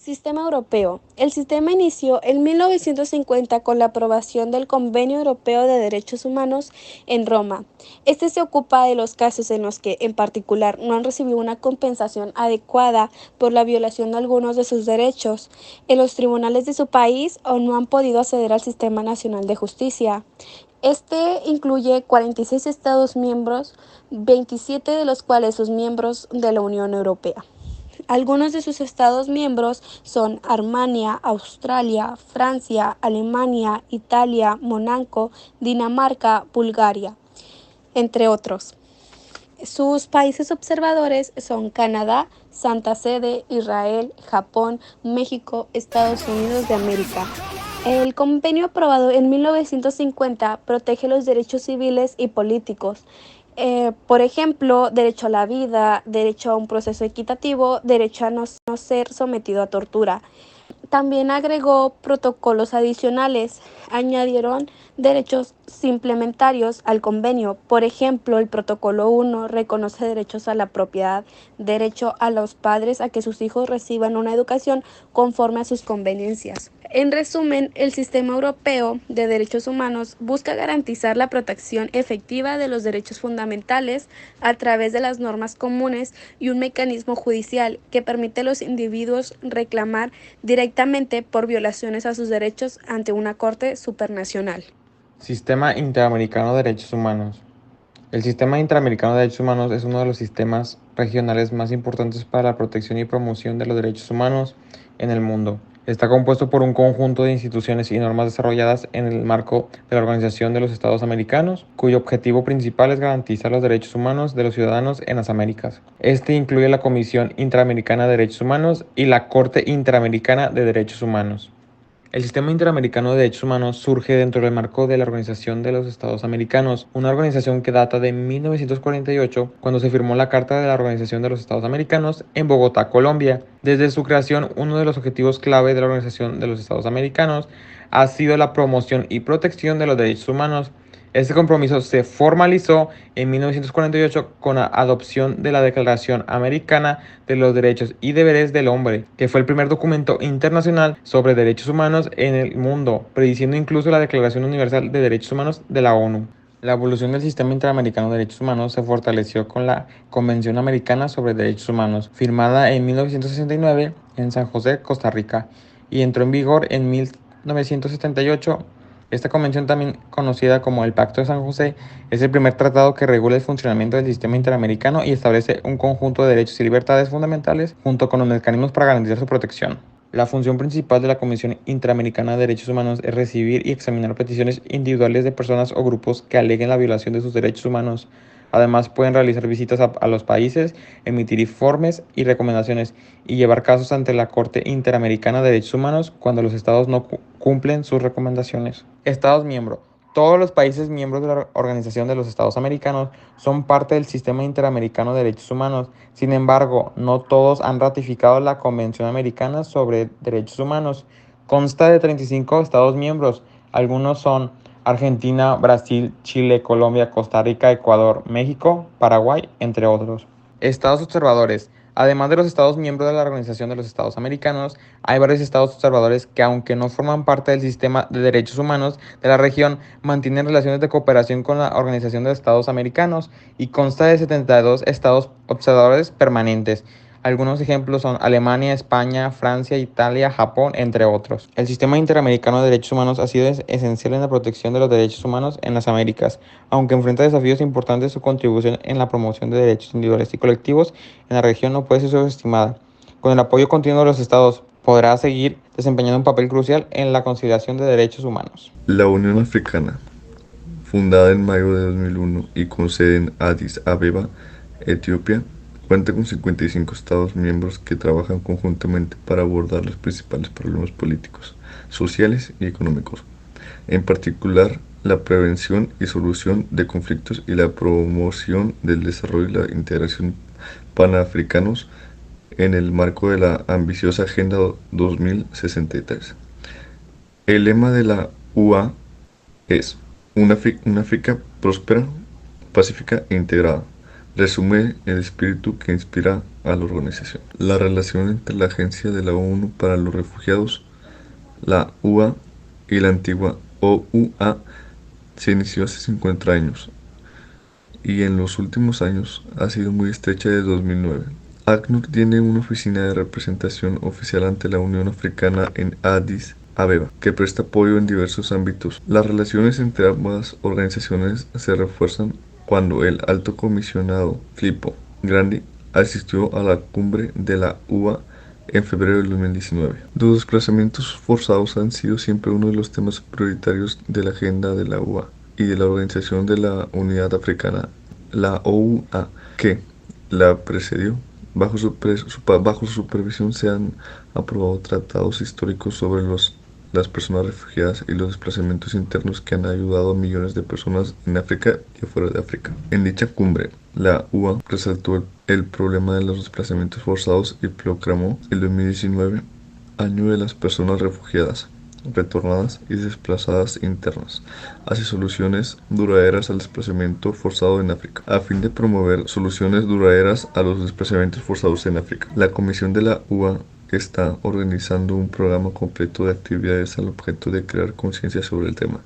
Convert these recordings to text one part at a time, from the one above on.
Sistema europeo. El sistema inició en 1950 con la aprobación del Convenio Europeo de Derechos Humanos en Roma. Este se ocupa de los casos en los que, en particular, no han recibido una compensación adecuada por la violación de algunos de sus derechos en los tribunales de su país o no han podido acceder al Sistema Nacional de Justicia. Este incluye 46 Estados miembros, 27 de los cuales son miembros de la Unión Europea. Algunos de sus estados miembros son Armenia, Australia, Francia, Alemania, Italia, Mónaco, Dinamarca, Bulgaria, entre otros. Sus países observadores son Canadá, Santa Sede, Israel, Japón, México, Estados Unidos de América. El convenio aprobado en 1950 protege los derechos civiles y políticos. Por ejemplo, derecho a la vida, derecho a un proceso equitativo, derecho a no ser sometido a tortura. También agregó protocolos adicionales, añadieron derechos suplementarios al convenio. Por ejemplo, el protocolo 1 reconoce derechos a la propiedad, derecho a los padres a que sus hijos reciban una educación conforme a sus conveniencias. En resumen, el sistema europeo de derechos humanos busca garantizar la protección efectiva de los derechos fundamentales a través de las normas comunes y un mecanismo judicial que permite a los individuos reclamar directamente por violaciones a sus derechos ante una corte supranacional. Sistema Interamericano de Derechos Humanos. El Sistema Interamericano de Derechos Humanos es uno de los sistemas regionales más importantes para la protección y promoción de los derechos humanos en el mundo. Está compuesto por un conjunto de instituciones y normas desarrolladas en el marco de la Organización de los Estados Americanos, cuyo objetivo principal es garantizar los derechos humanos de los ciudadanos en las Américas. Este incluye la Comisión Interamericana de Derechos Humanos y la Corte Interamericana de Derechos Humanos. El Sistema Interamericano de Derechos Humanos surge dentro del marco de la Organización de los Estados Americanos, una organización que data de 1948, cuando se firmó la Carta de la Organización de los Estados Americanos en Bogotá, Colombia. Desde su creación, uno de los objetivos clave de la Organización de los Estados Americanos ha sido la promoción y protección de los derechos humanos. Este compromiso se formalizó en 1948 con la adopción de la Declaración Americana de los Derechos y Deberes del Hombre, que fue el primer documento internacional sobre derechos humanos en el mundo, prediciendo incluso la Declaración Universal de Derechos Humanos de la ONU. La evolución del sistema interamericano de derechos humanos se fortaleció con la Convención Americana sobre Derechos Humanos, firmada en 1969 en San José, Costa Rica, y entró en vigor en 1978. Esta convención, también conocida como el Pacto de San José, es el primer tratado que regula el funcionamiento del sistema interamericano y establece un conjunto de derechos y libertades fundamentales junto con los mecanismos para garantizar su protección. La función principal de la Comisión Interamericana de Derechos Humanos es recibir y examinar peticiones individuales de personas o grupos que aleguen la violación de sus derechos humanos. Además, pueden realizar visitas a los países, emitir informes y recomendaciones y llevar casos ante la Corte Interamericana de Derechos Humanos cuando los estados no cumplen sus recomendaciones. Estados miembros. Todos los países miembros de la Organización de los Estados Americanos son parte del Sistema Interamericano de Derechos Humanos. Sin embargo, no todos han ratificado la Convención Americana sobre Derechos Humanos. Consta de 35 Estados miembros. Algunos son Argentina, Brasil, Chile, Colombia, Costa Rica, Ecuador, México, Paraguay, entre otros. Estados observadores. Además de los Estados miembros de la Organización de los Estados Americanos, hay varios estados observadores que, aunque no forman parte del sistema de derechos humanos de la región, mantienen relaciones de cooperación con la Organización de los Estados Americanos y consta de 72 estados observadores permanentes. Algunos ejemplos son Alemania, España, Francia, Italia, Japón, entre otros. El sistema interamericano de derechos humanos ha sido esencial en la protección de los derechos humanos en las Américas, aunque enfrenta desafíos importantes. Su contribución en la promoción de derechos individuales y colectivos en la región no puede ser subestimada. Con el apoyo continuo de los estados, podrá seguir desempeñando un papel crucial en la conciliación de derechos humanos. La Unión Africana, fundada en mayo de 2001 y con sede en Addis Abeba, Etiopía, cuenta con 55 Estados miembros que trabajan conjuntamente para abordar los principales problemas políticos, sociales y económicos, en particular la prevención y solución de conflictos y la promoción del desarrollo y la integración panafricanos en el marco de la ambiciosa Agenda 2063. El lema de la UA es una África próspera, pacífica e integrada, Resume el espíritu que inspira a la organización. La relación entre la Agencia de la ONU para los Refugiados, la UA, y la antigua OUA se inició hace 50 años y en los últimos años ha sido muy estrecha desde 2009. ACNUR tiene una oficina de representación oficial ante la Unión Africana en Addis Abeba, que presta apoyo en diversos ámbitos. Las relaciones entre ambas organizaciones se refuerzan cuando el alto comisionado Filippo Grandi asistió a la cumbre de la UA en febrero del 2019. Los desplazamientos forzados han sido siempre uno de los temas prioritarios de la agenda de la UA y de la Organización de la Unidad Africana, la OUA, que la precedió. Bajo su supervisión se han aprobado tratados históricos sobre las personas refugiadas y los desplazamientos internos que han ayudado a millones de personas en África y afuera de África. En dicha cumbre, la UA resaltó el problema de los desplazamientos forzados y proclamó el 2019 año de las personas refugiadas, retornadas y desplazadas internas, hacia soluciones duraderas al desplazamiento forzado en África. A fin de promover soluciones duraderas a los desplazamientos forzados en África, la Comisión de la UA está organizando un programa completo de actividades al objeto de crear conciencia sobre el tema,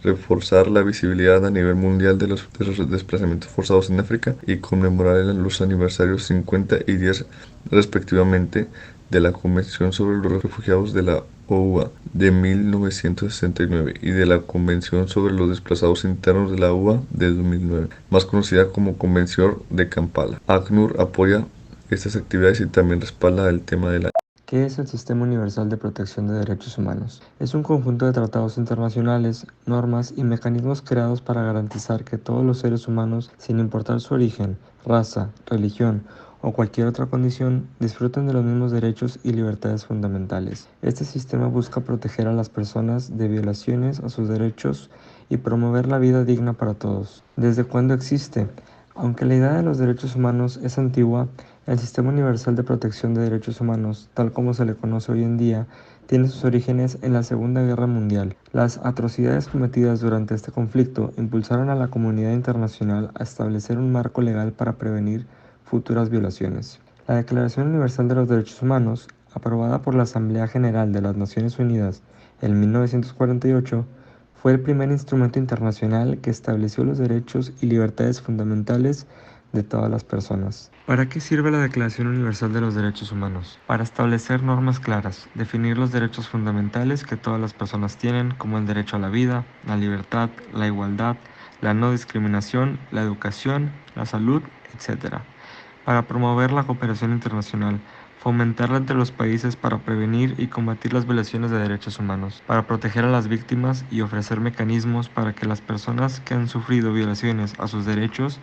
reforzar la visibilidad a nivel mundial de los desplazamientos forzados en África y conmemorar los aniversarios 50 y 10 respectivamente de la Convención sobre los Refugiados de la OUA de 1969 y de la Convención sobre los Desplazados Internos de la OUA de 2009, más conocida como Convención de Kampala. ACNUR apoya estas actividades y también respalda el tema de la... ¿Qué es el Sistema Universal de Protección de Derechos Humanos? Es un conjunto de tratados internacionales, normas y mecanismos creados para garantizar que todos los seres humanos, sin importar su origen, raza, religión o cualquier otra condición, disfruten de los mismos derechos y libertades fundamentales. Este sistema busca proteger a las personas de violaciones a sus derechos y promover la vida digna para todos. ¿Desde cuándo existe? Aunque la idea de los derechos humanos es antigua, el Sistema Universal de Protección de Derechos Humanos, tal como se le conoce hoy en día, tiene sus orígenes en la Segunda Guerra Mundial. Las atrocidades cometidas durante este conflicto impulsaron a la comunidad internacional a establecer un marco legal para prevenir futuras violaciones. La Declaración Universal de los Derechos Humanos, aprobada por la Asamblea General de las Naciones Unidas en 1948, fue el primer instrumento internacional que estableció los derechos y libertades fundamentales de todas las personas. ¿Para qué sirve la Declaración Universal de los Derechos Humanos? Para establecer normas claras, definir los derechos fundamentales que todas las personas tienen, como el derecho a la vida, la libertad, la igualdad, la no discriminación, la educación, la salud, etc. Para promover la cooperación internacional, fomentarla entre los países para prevenir y combatir las violaciones de derechos humanos, para proteger a las víctimas y ofrecer mecanismos para que las personas que han sufrido violaciones a sus derechos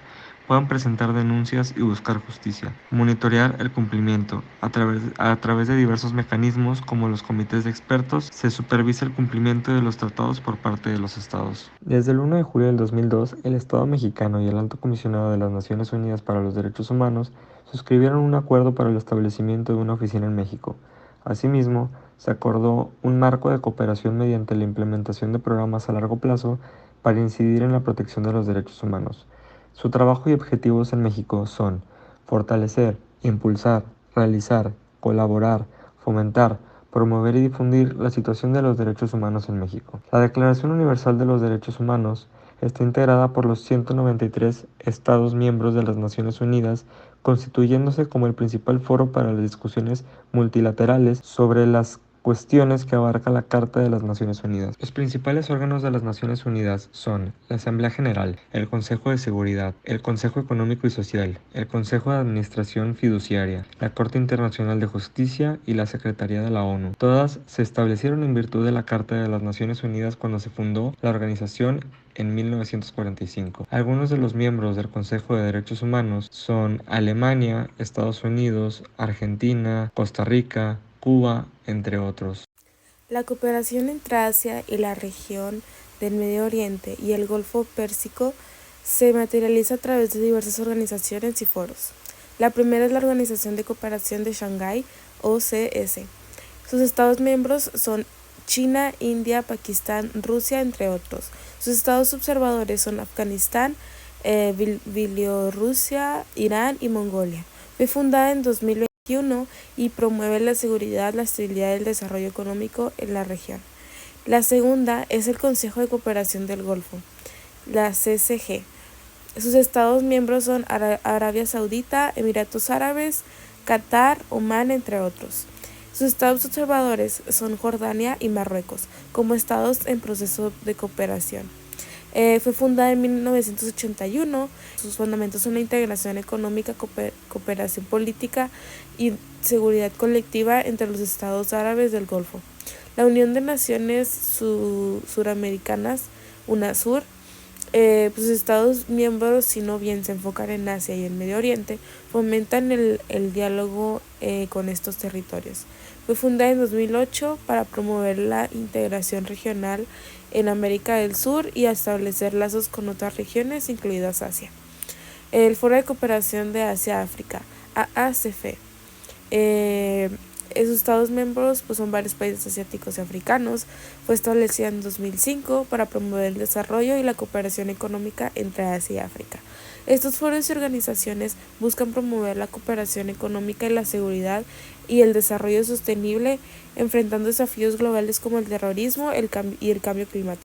puedan presentar denuncias y buscar justicia. Monitorear el cumplimiento. A través de diversos mecanismos como los comités de expertos, se supervisa el cumplimiento de los tratados por parte de los estados. Desde el 1 de julio del 2002, el Estado mexicano y el Alto Comisionado de las Naciones Unidas para los Derechos Humanos suscribieron un acuerdo para el establecimiento de una oficina en México. Asimismo, se acordó un marco de cooperación mediante la implementación de programas a largo plazo para incidir en la protección de los derechos humanos. Su trabajo y objetivos en México son fortalecer, impulsar, realizar, colaborar, fomentar, promover y difundir la situación de los derechos humanos en México. La Declaración Universal de los Derechos Humanos está integrada por los 193 Estados miembros de las Naciones Unidas, constituyéndose como el principal foro para las discusiones multilaterales sobre las cuestiones que abarca la Carta de las Naciones Unidas. Los principales órganos de las Naciones Unidas son la Asamblea General, el Consejo de Seguridad, el Consejo Económico y Social, el Consejo de Administración Fiduciaria, la Corte Internacional de Justicia y la Secretaría de la ONU. Todas se establecieron en virtud de la Carta de las Naciones Unidas cuando se fundó la organización en 1945. Algunos de los miembros del Consejo de Derechos Humanos son Alemania, Estados Unidos, Argentina, Costa Rica, Cuba, entre otros. La cooperación entre Asia y la región del Medio Oriente y el Golfo Pérsico se materializa a través de diversas organizaciones y foros. La primera es la Organización de Cooperación de Shanghái, OCS. Sus estados miembros son China, India, Pakistán, Rusia, entre otros. Sus estados observadores son Afganistán, Bielorrusia, Irán y Mongolia. Fue fundada en 2021 y promueve la seguridad, la estabilidad y el desarrollo económico en la región. La segunda es el Consejo de Cooperación del Golfo, la CCG. Sus estados miembros son Arabia Saudita, Emiratos Árabes, Qatar, Omán, entre otros. Sus estados observadores son Jordania y Marruecos, como estados en proceso de cooperación. Fue fundada en 1981. Sus fundamentos son la integración económica, cooperación política y seguridad colectiva entre los estados árabes del Golfo. La Unión de Naciones Suramericanas, UNASUR, pues estados miembros, si no bien se enfocan en Asia y en Medio Oriente, fomentan el diálogo con estos territorios. Fue fundada en 2008 para promover la integración regional en América del Sur y establecer lazos con otras regiones, incluidas Asia. El Foro de Cooperación de Asia-África, AACF. Sus estados miembros pues, son varios países asiáticos y africanos. Fue establecida en 2005 para promover el desarrollo y la cooperación económica entre Asia y África. Estos foros y organizaciones buscan promover la cooperación económica y la seguridad y el desarrollo sostenible, enfrentando desafíos globales como el terrorismo y el cambio climático.